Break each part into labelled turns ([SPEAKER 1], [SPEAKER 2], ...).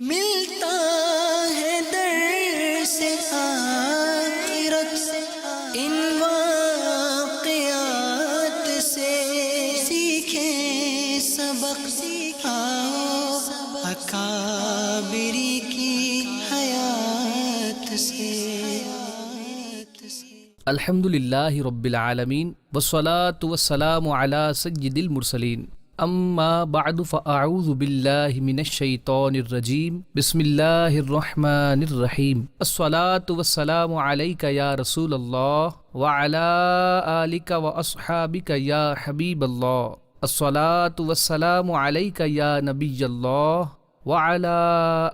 [SPEAKER 1] ملتا ہے در سے آخرت ان واقعات سے، سیکھیں سبق آؤ اکابری کی حیات سے۔
[SPEAKER 2] الحمدللہ رب العالمین والصلاة والسلام علی سید المرسلین، اما بعد فاعوذ باللہ من الشیطان الرجیم، بسم اللہ الرحمن الرحیم، الصلاة والسلام علیک یا رسول اللہ وعلی آلک واصحابک یا حبیب اللہ، الصلاة والسلام علیک یا نبی اللہ وعلی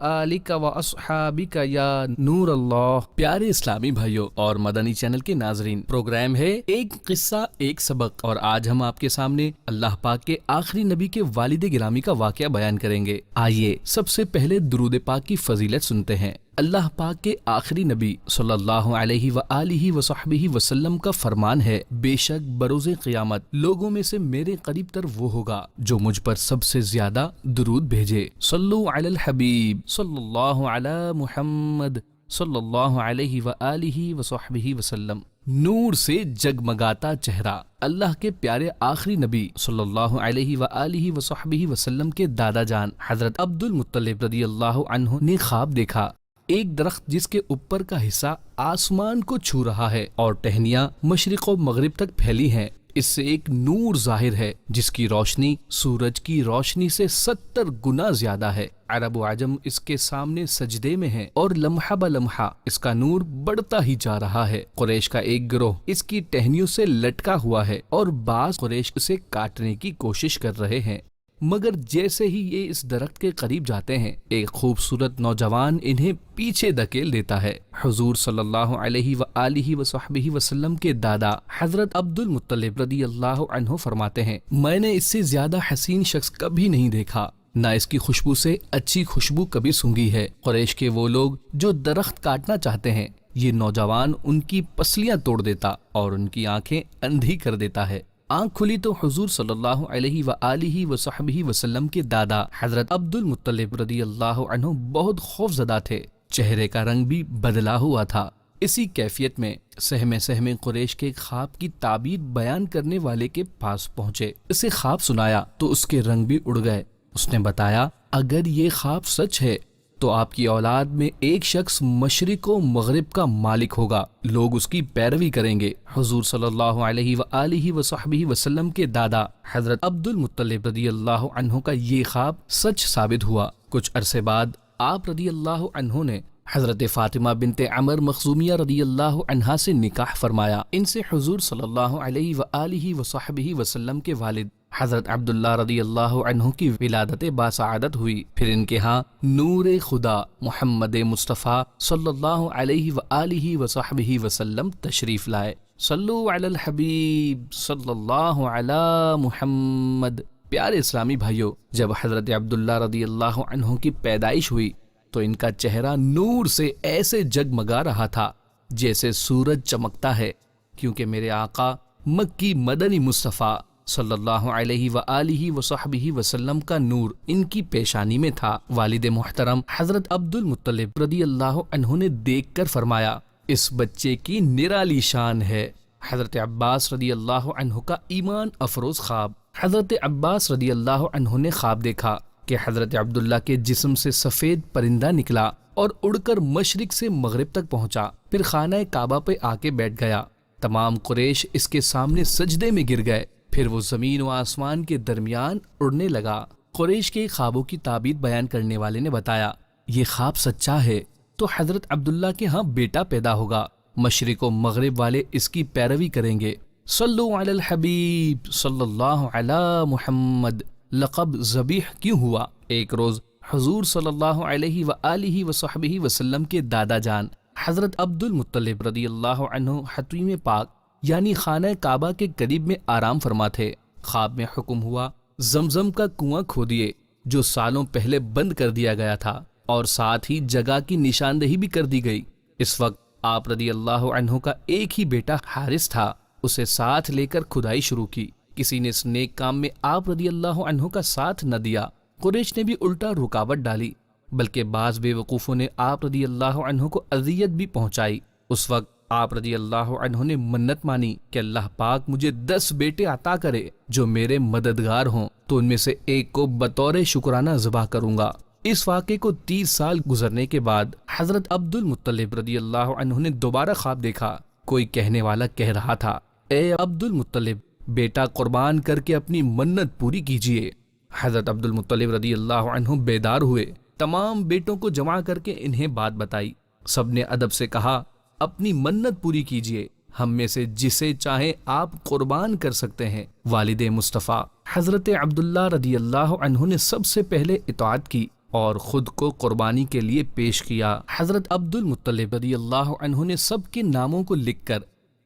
[SPEAKER 2] آلک واصحابک یا نور اللہ۔ پیارے اسلامی بھائیوں اور مدنی چینل کے ناظرین، پروگرام ہے ایک قصہ ایک سبق، اور آج ہم آپ کے سامنے اللہ پاک کے آخری نبی کے والد گرامی کا واقعہ بیان کریں گے۔ آئیے سب سے پہلے درود پاک کی فضیلت سنتے ہیں۔ اللہ پاک کے آخری نبی صلی اللہ علیہ وآلہ وصحبہ وسلم کا فرمان ہے، بے شک بروز قیامت لوگوں میں سے میرے قریب تر وہ ہوگا جو مجھ پر سب سے زیادہ درود بھیجے۔ صلو علی الحبیب صلی اللہ علی محمد صلی اللہ علیہ وآلہ وصحبہ وسلم۔ نور سے جگمگاتا چہرہ، اللہ کے پیارے آخری نبی صلی اللہ علیہ وآلہ وصحبہ وسلم کے دادا جان حضرت عبد المطلب رضی اللہ عنہ نے خواب دیکھا، ایک درخت جس کے اوپر کا حصہ آسمان کو چھو رہا ہے اور ٹہنیاں مشرق و مغرب تک پھیلی ہیں، اس سے ایک نور ظاہر ہے جس کی روشنی سورج کی روشنی سے 70 گنا زیادہ ہے۔ عرب و عجم اس کے سامنے سجدے میں ہیں اور لمحہ بلمحہ اس کا نور بڑھتا ہی جا رہا ہے۔ قریش کا ایک گروہ اس کی ٹہنیوں سے لٹکا ہوا ہے اور بعض قریش اسے کاٹنے کی کوشش کر رہے ہیں، مگر جیسے ہی یہ اس درخت کے قریب جاتے ہیں ایک خوبصورت نوجوان انہیں پیچھے دھکیل دیتا ہے۔ حضور صلی اللہ علیہ وآلہ وصحبہ وسلم کے دادا حضرت عبد المطلب رضی اللہ عنہ فرماتے ہیں، میں نے اس سے زیادہ حسین شخص کبھی نہیں دیکھا، نہ اس کی خوشبو سے اچھی خوشبو کبھی سونگھی ہے۔ قریش کے وہ لوگ جو درخت کاٹنا چاہتے ہیں، یہ نوجوان ان کی پسلیاں توڑ دیتا اور ان کی آنکھیں اندھی کر دیتا ہے۔ آنکھ کھلی تو حضور صلی اللہ علیہ وآلہ وصحبہ وسلم کے دادا حضرت عبد المطلب رضی اللہ عنہ بہت خوف زدہ تھے، چہرے کا رنگ بھی بدلا ہوا تھا۔ اسی کیفیت میں سہمے قریش کے خواب کی تعبیر بیان کرنے والے کے پاس پہنچے، اسے خواب سنایا تو اس کے رنگ بھی اڑ گئے۔ اس نے بتایا، اگر یہ خواب سچ ہے تو آپ کی اولاد میں ایک شخص مشرق و مغرب کا مالک ہوگا، لوگ اس کی پیروی کریں گے۔ حضور صلی اللہ علیہ وآلہ وصحبہ وسلم کے دادا حضرت عبد المطلب رضی اللہ عنہ کا یہ خواب سچ ثابت ہوا۔ کچھ عرصے بعد آپ رضی اللہ عنہ نے حضرت فاطمہ بنت عمر مخزومیہ رضی اللہ عنہا سے نکاح فرمایا۔ ان سے حضور صلی اللہ علیہ وآلہ وصحبہ وسلم کے والد حضرت عبداللہ رضی اللہ عنہ کی ولادت باسعادت ہوئی۔ پھر ان کے ہاں نور خدا محمد مصطفیٰ صلی اللہ علیہ وآلہ وصحبہ وسلم تشریف لائے۔ صلو علی الحبیب صلی اللہ علی محمد۔ پیارے اسلامی بھائیوں، جب حضرت عبداللہ رضی اللہ عنہ کی پیدائش ہوئی تو ان کا چہرہ نور سے ایسے جگمگا رہا تھا جیسے سورج چمکتا ہے، کیونکہ میرے آقا مکی مدنی مصطفیٰ صلی اللہ علیہ وآلہ وصحبہ وسلم کا نور ان کی پیشانی میں تھا۔ والد محترم حضرت عبد المطلب رضی اللہ عنہ نے دیکھ کر فرمایا، اس بچے کی نرالی شان ہے۔ حضرت عباس رضی اللہ عنہ کا ایمان افروز خواب۔ حضرت عباس رضی اللہ عنہ نے خواب دیکھا کہ حضرت عبداللہ کے جسم سے سفید پرندہ نکلا اور اڑ کر مشرق سے مغرب تک پہنچا، پھر خانہ کعبہ پہ آ کے بیٹھ گیا۔ تمام قریش اس کے سامنے سجدے میں گر گئے، پھر وہ زمین و آسمان کے درمیان اڑنے لگا۔ قریش کے خوابوں کی تعبیر بیان کرنے والے نے بتایا، یہ خواب سچا ہے تو حضرت عبداللہ کے ہاں بیٹا پیدا ہوگا، مشرق و مغرب والے اس کی پیروی کریں گے۔ صلو علی الحبیب صلی اللہ علی محمد۔ لقب ذبیح کیوں ہوا؟ ایک روز حضور صلی اللہ علیہ وآلہ وصحبہ وسلم کے دادا جان حضرت عبد المطلب رضی اللہ عنہ حتیم پاک یعنی خانہ کعبہ کے قریب میں آرام فرما تھے۔ خواب میں حکم ہوا، زمزم کا کنواں کھودیے جو سالوں پہلے بند کر دیا گیا تھا، اور ساتھ ہی جگہ کی نشاندہی بھی کر دی گئی۔ اس وقت آپ رضی اللہ عنہ کا ایک ہی بیٹا حارث تھا، اسے ساتھ لے کر کھدائی شروع کی۔ کسی نے اس نیک کام میں آپ رضی اللہ عنہ کا ساتھ نہ دیا، قریش نے بھی الٹا رکاوٹ ڈالی۔ بلکہ بعض بے وقوفوں نے آپ رضی اللہ عنہ کو اذیت بھی پہنچائی۔ اس وقت آپ رضی اللہ عنہ نے منت مانی کہ اللہ پاک مجھے 10 بیٹے عطا کرے جو میرے مددگار ہوں تو ان میں سے ایک کو بطور شکرانہ ذبح کروں گا۔ اس واقعے کو 30 سال گزرنے کے بعد حضرت عبد المطلب رضی اللہ عنہ نے دوبارہ خواب دیکھا۔ کوئی کہنے والا کہہ رہا تھا، اے عبد المطلب، بیٹا قربان کر کے اپنی منت پوری کیجئے۔ حضرت عبد المطلب رضی اللہ عنہ بیدار ہوئے، تمام بیٹوں کو جمع کر کے انہیں بات بتائی۔ سب نے ادب سے کہا، اپنی منت پوری کیجئے، ہم میں سے جسے چاہیں آپ قربان کر سکتے ہیں۔ والد مصطفیٰ حضرت عبداللہ رضی اللہ عنہ نے سب سے پہلے اطاعت کی اور خود کو قربانی کے لیے پیش کیا۔ حضرت عبد المطلب رضی اللہ عنہ نے سب کے ناموں کو لکھ کر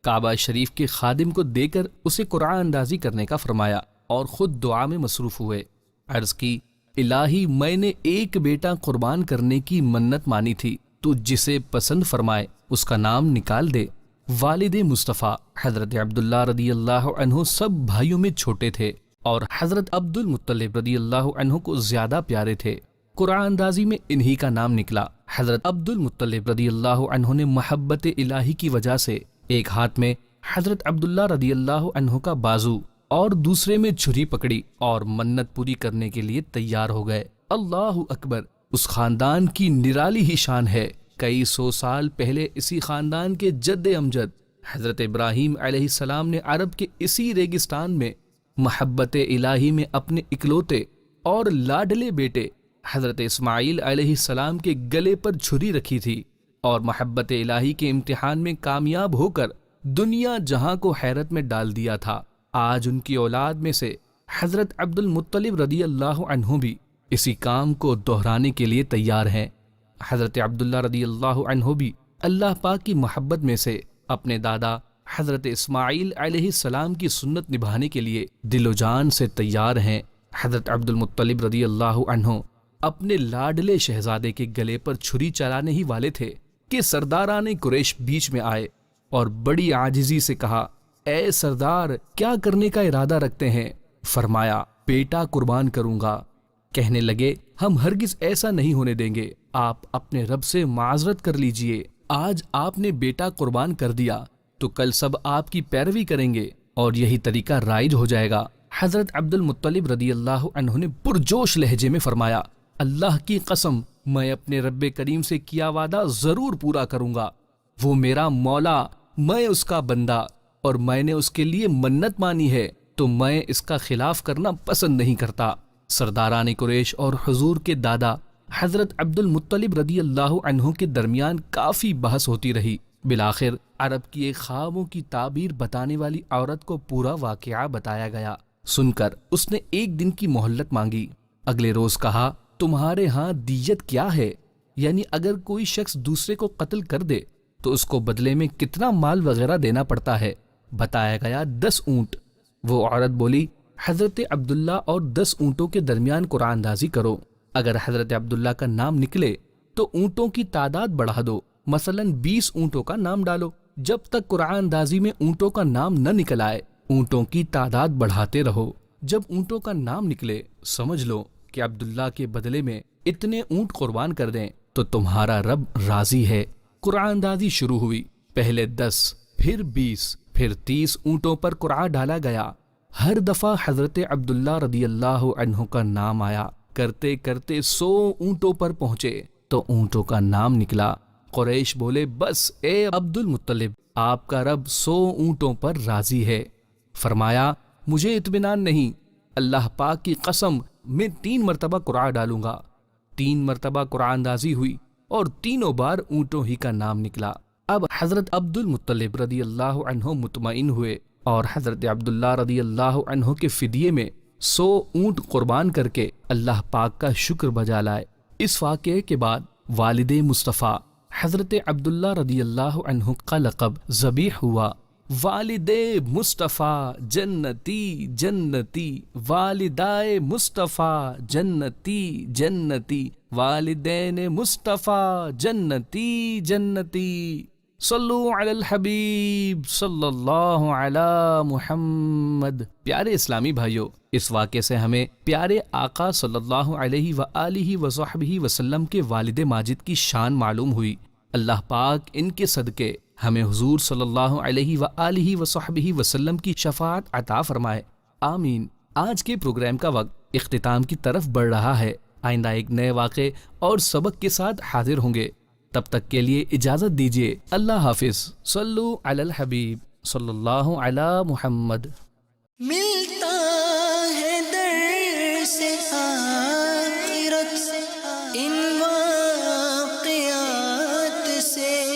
[SPEAKER 2] کعبہ شریف کے خادم کو دے کر اسے قرعہ اندازی کرنے کا فرمایا اور خود دعا میں مصروف ہوئے۔ عرض کی، الہی میں نے ایک بیٹا قربان کرنے کی منت مانی تھی، تو جسے پسند فرمائے اس کا نام نکال دے۔ والد مصطفیٰ حضرت عبداللہ رضی اللہ عنہ سب بھائیوں میں چھوٹے تھے اور حضرت عبد المطلب رضی اللہ عنہ کو زیادہ پیارے تھے۔ قرعہ اندازی میں انہی کا نام نکلا۔ حضرت عبد المطلب رضی اللہ عنہ نے محبت الہی کی وجہ سے ایک ہاتھ میں حضرت عبداللہ رضی اللہ عنہ کا بازو اور دوسرے میں چھری پکڑی اور منت پوری کرنے کے لیے تیار ہو گئے۔ اللہ اکبر! اس خاندان کی نرالی ہی شان ہے۔ کئی 100 سال پہلے اسی خاندان کے جد امجد حضرت ابراہیم علیہ السلام نے عرب کے اسی ریگستان میں محبت الہی میں اپنے اکلوتے اور لاڈلے بیٹے حضرت اسماعیل علیہ السلام کے گلے پر چھری رکھی تھی اور محبت الہی کے امتحان میں کامیاب ہو کر دنیا جہاں کو حیرت میں ڈال دیا تھا۔ آج ان کی اولاد میں سے حضرت عبد المطلب رضی اللہ عنہ بھی اسی کام کو دہرانے کے لیے تیار ہیں۔ حضرت عبداللہ رضی اللہ عنہ بھی اللہ پاک کی محبت میں سے اپنے دادا حضرت اسماعیل علیہ السلام کی سنت نبھانے کے لیے دل و جان سے تیار ہیں۔ حضرت عبد المطلب رضی اللہ عنہ اپنے لاڈلے شہزادے کے گلے پر چھری چلانے ہی والے تھے کہ سرداران قریش بیچ میں آئے اور بڑی عاجزی سے کہا، اے سردار، کیا کرنے کا ارادہ رکھتے ہیں؟ فرمایا، بیٹا قربان کروں گا۔ کہنے لگے، ہم ہرگز ایسا نہیں ہونے دیں گے، آپ اپنے رب سے معذرت کر لیجئے۔ آج آپ نے بیٹا قربان کر دیا تو کل سب آپ کی پیروی کریں گے اور یہی طریقہ رائج ہو جائے گا۔ حضرت عبد المطلب رضی اللہ عنہ نے پرجوش لہجے میں فرمایا، اللہ کی قسم، میں اپنے رب کریم سے کیا وعدہ ضرور پورا کروں گا۔ وہ میرا مولا، میں اس کا بندہ، اور میں نے اس کے لیے منت مانی ہے تو میں اس کا خلاف کرنا پسند نہیں کرتا۔ سرداران قریش اور حضور کے دادا حضرت عبد المطلب رضی اللہ عنہ کے درمیان کافی بحث ہوتی رہی۔ بالآخر عرب کی ایک خوابوں کی تعبیر بتانے والی عورت کو پورا واقعہ بتایا گیا۔ سن کر اس نے ایک دن کی مہلت مانگی۔ اگلے روز کہا، تمہارے ہاں دیت کیا ہے؟ یعنی اگر کوئی شخص دوسرے کو قتل کر دے تو اس کو بدلے میں کتنا مال وغیرہ دینا پڑتا ہے؟ بتایا گیا 10 اونٹ۔ وہ عورت بولی، حضرت عبداللہ اور 10 اونٹوں کے درمیان قرعہ اندازی کرو۔ اگر حضرت عبداللہ کا نام نکلے تو اونٹوں کی تعداد بڑھا دو، مثلا 20 اونٹوں کا نام ڈالو۔ جب تک قرعہ اندازی میں اونٹوں کا نام نہ نکل آئے، اونٹوں کی تعداد بڑھاتے رہو۔ جب اونٹوں کا نام نکلے، سمجھ لو کہ عبداللہ کے بدلے میں اتنے اونٹ قربان کر دیں تو تمہارا رب راضی ہے۔ قرعہ اندازی شروع ہوئی۔ پہلے 10، پھر 20، پھر 30 اونٹوں پر قرعہ ڈالا گیا۔ ہر دفعہ حضرت عبداللہ رضی اللہ عنہ کا نام آیا۔ کرتے کرتے 100 اونٹوں پر پہنچے تو اونٹوں کا نام نکلا۔ قریش بولے، بس اے عبد المطلب، آپ کا رب 100 اونٹوں پر راضی ہے۔ فرمایا، مجھے اطمینان نہیں، اللہ پاک کی قسم، میں 3 مرتبہ قرعہ ڈالوں گا۔ 3 مرتبہ قرعہ اندازی ہوئی اور تینوں بار اونٹوں ہی کا نام نکلا۔ اب حضرت عبد المطلب رضی اللہ عنہ مطمئن ہوئے اور حضرت عبداللہ رضی اللہ عنہ کے فدیے میں 100 اونٹ قربان کر کے اللہ پاک کا شکر بجا لائے۔ اس واقعے کے بعد والد مصطفیٰ حضرت عبداللہ رضی اللہ عنہ کا لقب ذبیح ہوا۔ والد مصطفیٰ جنتی جنتی، والدائے مصطفیٰ جنتی جنتی، والدین مصطفیٰ جنتی جنتی۔ صلو علی الحبیب صلی اللہ علی محمد۔ پیارے اسلامی بھائیوں، اس واقعے سے ہمیں پیارے آقا صلی اللہ علیہ وآلہ وصحبہ وسلم کے والد ماجد کی شان معلوم ہوئی۔ اللہ پاک ان کے صدقے ہمیں حضور صلی اللہ علیہ وآلہ وصحبہ وسلم کی شفاعت عطا فرمائے، آمین۔ آج کے پروگرام کا وقت اختتام کی طرف بڑھ رہا ہے۔ آئندہ ایک نئے واقعے اور سبق کے ساتھ حاضر ہوں گے، تب تک کے لیے اجازت دیجیے، اللہ حافظ۔ صلو علی الحبیب صلی اللہ علی محمد۔
[SPEAKER 1] ملتا ہے در سے آخرت ان واقعات سے،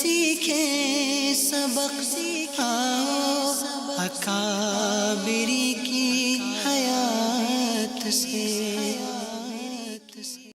[SPEAKER 1] سیکھیں سبق آؤ اکابری کی حیات سے۔